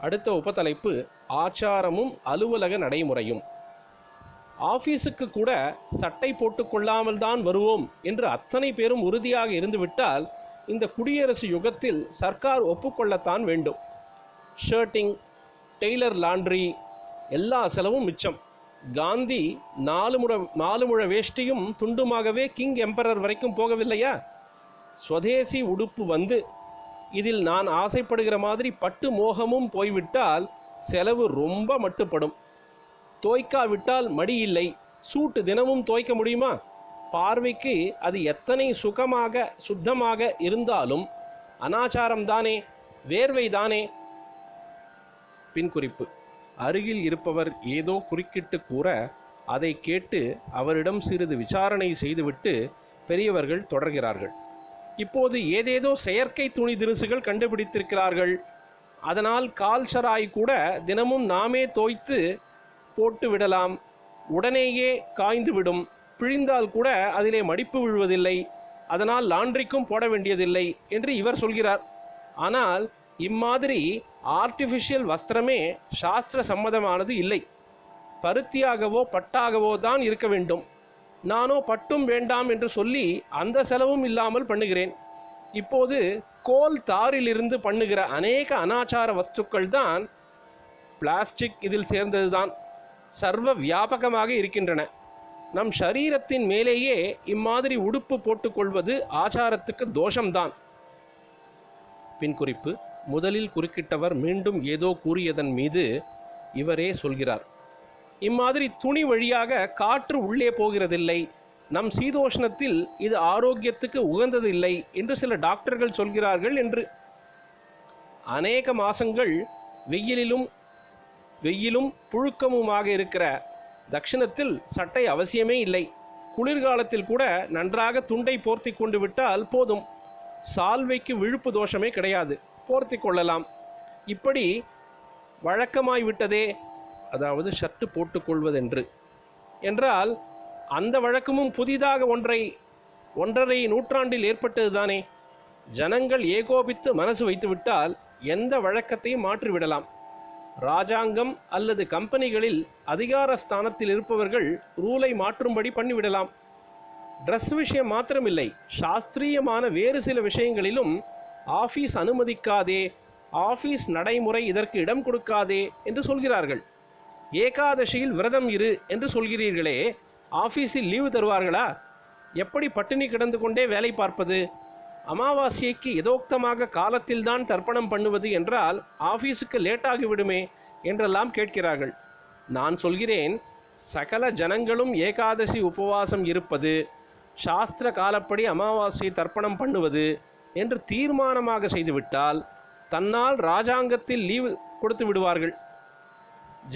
அடுத்த உபதலைப்பு ஆச்சாரமும் அலுவலக நடைமுறையும். ஆபீஸுக்கு கூட சட்டை போட்டுக்கொள்ளாமல் தான் வருவோம் என்று அத்தனை பேரும் உறுதியாக இருந்துவிட்டால் இந்த குடியரசு யுகத்தில் சர்க்கார் ஒப்புக்கொள்ளத்தான் வேண்டும். ஷர்ட்டிங், டெய்லர் லாண்ட்ரி, எல்லா செலவும் மிச்சம். காந்தி 4 முழ வேஷ்டியும் துண்டுமாகவே கிங் எம்பரர் வரைக்கும் போகவில்லையா? ஸ்வதேசி உடுப்பு வந்து இதில் நான் ஆசைப்படுகிற மாதிரி பட்டு மோகமும் போய்விட்டால் செலவு ரொம்ப மட்டுப்படும். தோய்க்காவிட்டால் மடி இல்லை. சூட்டு தினமும் தோய்க்க முடியுமா? பார்வைக்கு அது எத்தனை சுகமாக சுத்தமாக இருந்தாலும் அனாச்சாரம்தானே, வேர்வைதானே. பின்குறிப்பு: அருகில் இருப்பவர் ஏதோ குறுக்கிட்டு கூற அதை கேட்டு அவரிடம் சிறிது விசாரணை செய்துவிட்டு பெரியவர்கள் தொடர்கிறார்கள். இப்போது ஏதேதோ செயற்கை துணி தினுசுகள் கண்டுபிடித்திருக்கிறார்கள். அதனால் கால்சராய் கூட தினமும் நாமே தோய்த்து போட்டு விடலாம். உடனேயே காய்ந்துவிடும். பிழிந்தால் கூட அதிலே மடிப்பு விழுவதில்லை. அதனால் லாண்ட்ரிக்கும் போட வேண்டியதில்லை என்று இவர் சொல்கிறார். ஆனால் இம்மாதிரி ஆர்டிஃபிஷியல் வஸ்திரமே சாஸ்திர சம்மதமானது இல்லை. பருத்தியாகவோ பட்டாகவோ தான் இருக்க வேண்டும். நானோ பட்டும் வேண்டாம் என்று சொல்லி அந்த செலவும் இல்லாமல் பண்ணுகிறேன். இப்போது கோல் தாரிலிருந்து பண்ணுகிற அநேக அனாச்சார வஸ்துக்கள் தான் பிளாஸ்டிக் இதில் சேர்ந்ததுதான் சர்வ வியாபகமாக இருக்கின்றன. நம் சரீரத்தின் மேலேயே இம்மாதிரி உடுப்பு போட்டுக்கொள்வது ஆச்சாரத்துக்கு தோஷம்தான். பின்குறிப்பு: முதலில் குறுக்கிட்டவர் மீண்டும் ஏதோ கூறியதன் மீது இவரே சொல்கிறார். இம்மாதிரி துணி வழியாக காற்று உள்ளே போகிறதில்லை. நம் சீதோஷ்ணத்தில் இது ஆரோக்கியத்துக்கு உகந்ததில்லை என்று சில டாக்டர்கள் சொல்கிறார்கள் என்று. அநேக மாசங்கள் வெயிலும் புழுக்கமுமாக இருக்கிற தட்சிணத்தில் சட்டை அவசியமே இல்லை. குளிர்காலத்தில் கூட நன்றாக துண்டை போர்த்தி கொண்டு விட்டால் போதும். சால்வைக்கு விழுப்பு தோஷமே கிடையாது, போர்த்தி கொள்ளலாம். இப்படி வழக்கமாய்விட்டதே, அதாவது ஷர்ட்டு போட்டுக்கொள்வதென்று என்றால் அந்த வழக்கமும் புதிதாக 1.5 நூற்றாண்டில் ஏற்பட்டது தானே. ஜனங்கள் ஏகோபித்து மனசு வைத்துவிட்டால் எந்த வழக்கத்தையும் மாற்றிவிடலாம். ராஜாங்கம் அல்லது கம்பெனிகளில் அதிகார ஸ்தானத்தில் இருப்பவர்கள் ரூலை மாற்றும்படி பண்ணிவிடலாம். ட்ரெஸ் விஷயம் மாத்திரமில்லை, சாஸ்திரியமான வேறு சில விஷயங்களிலும் ஆஃபீஸ் அனுமதிக்காதே, ஆஃபீஸ் நடைமுறை இதற்கு இடம் கொடுக்காதே என்று சொல்கிறார்கள். ஏகாதசியில் விரதம் இரு என்று சொல்கிறீர்களே, ஆஃபீஸில் லீவு தருவார்களா? எப்படி பட்டினி கிடந்து கொண்டே வேலை பார்ப்பது? அமாவாசைக்கு யதோக்தமாக காலத்தில்தான் தர்ப்பணம் பண்ணுவது என்றால் ஆஃபீஸுக்கு லேட்டாகிவிடுமே என்றெல்லாம் கேட்கிறார்கள். நான் சொல்கிறேன், சகல ஜனங்களும் ஏகாதசி உபவாசம் இருப்பது, சாஸ்திர காலப்படி அமாவாசை தர்ப்பணம் பண்ணுவது என்று தீர்மானமாக செய்துவிட்டால் தன்னால் ராஜாங்கத்தில் லீவு கொடுத்து விடுவார்கள்.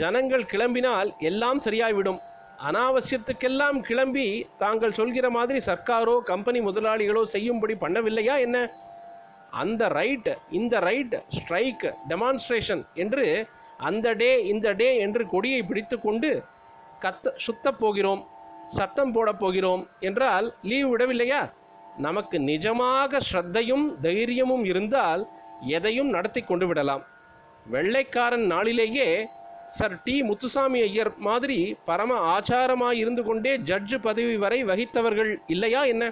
ஜனங்கள் கிளம்பினால் எல்லாம் சரியாய்விடும். அனாவசியத்துக்கெல்லாம் கிளம்பி தாங்கள் சொல்கிற மாதிரி சர்க்காரோ கம்பெனி முதலாளிகளோ செய்யும்படி பண்ணவில்லையா என்ன? அந்த ரைட், இந்த ரைட், ஸ்ட்ரைக், டெமான்ஸ்ட்ரேஷன் என்று அந்த டே இந்த டே என்று கொடியை பிடித்து கொண்டு சுத்தப் போகிறோம், சத்தம் போடப் போகிறோம் என்றால் லீவு விடவில்லையா? நமக்கு நிஜமாக ஸ்ரத்தையும் தைரியமும் இருந்தால் எதையும் நடத்தி கொண்டு விடலாம். வெள்ளைக்காரன் நாளிலேயே சர் டி முத்துசாமி ஐயர் மாதிரி பரம ஆச்சாரமாய் இருந்து கொண்டே ஜட்ஜு பதவி வரை வகித்தவர்கள் இல்லையா என்ன?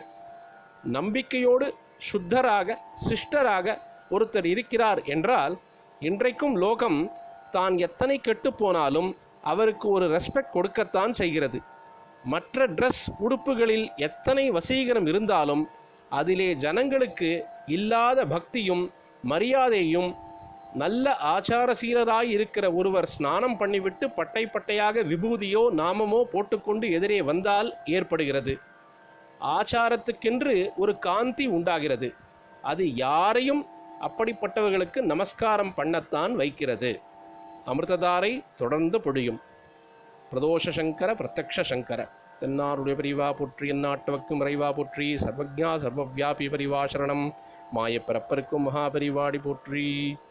நம்பிக்கையோடு சுத்தராக சிஷ்டராக ஒருத்தர் இருக்கிறார் என்றால் இன்றைக்கும் லோகம் தான் எத்தனை கெட்டு போனாலும் அவருக்கு ஒரு ரெஸ்பெக்ட் கொடுக்கத்தான் செய்கிறது. மற்ற ட்ரெஸ் உடுப்புகளில் எத்தனை வசீகரம் இருந்தாலும் அதிலே ஜனங்களுக்கு இல்லாத பக்தியும் மரியாதையும். நல்ல ஆச்சாரசீலராய் இருக்கிற ஒருவர் ஸ்நானம் பண்ணிவிட்டு பட்டை பட்டையாக விபூதியோ நாமமோ போட்டுக்கொண்டு எதிரே வந்தால் ஏற்படுகிறது. ஆச்சாரத்துக்கென்று ஒரு காந்தி உண்டாகிறது. அது யாரையும் அப்படிப்பட்டவர்களுக்கு நமஸ்காரம் பண்ணத்தான் வைக்கிறது. அமிர்ததாரை தொடர்ந்து பொழியும். பிரதோஷ சங்கர பிரத்யக்ஷ சங்கர தென்னாருடைய பிரிவா போற்றி, எந்நாட்டவர்க்கும் இறைவா போற்றி, சர்வஜா சர்வவியாபி பரிவா சரணம், மாயப்பிறப்பருக்கும் மகாபரிவாடி போற்றி.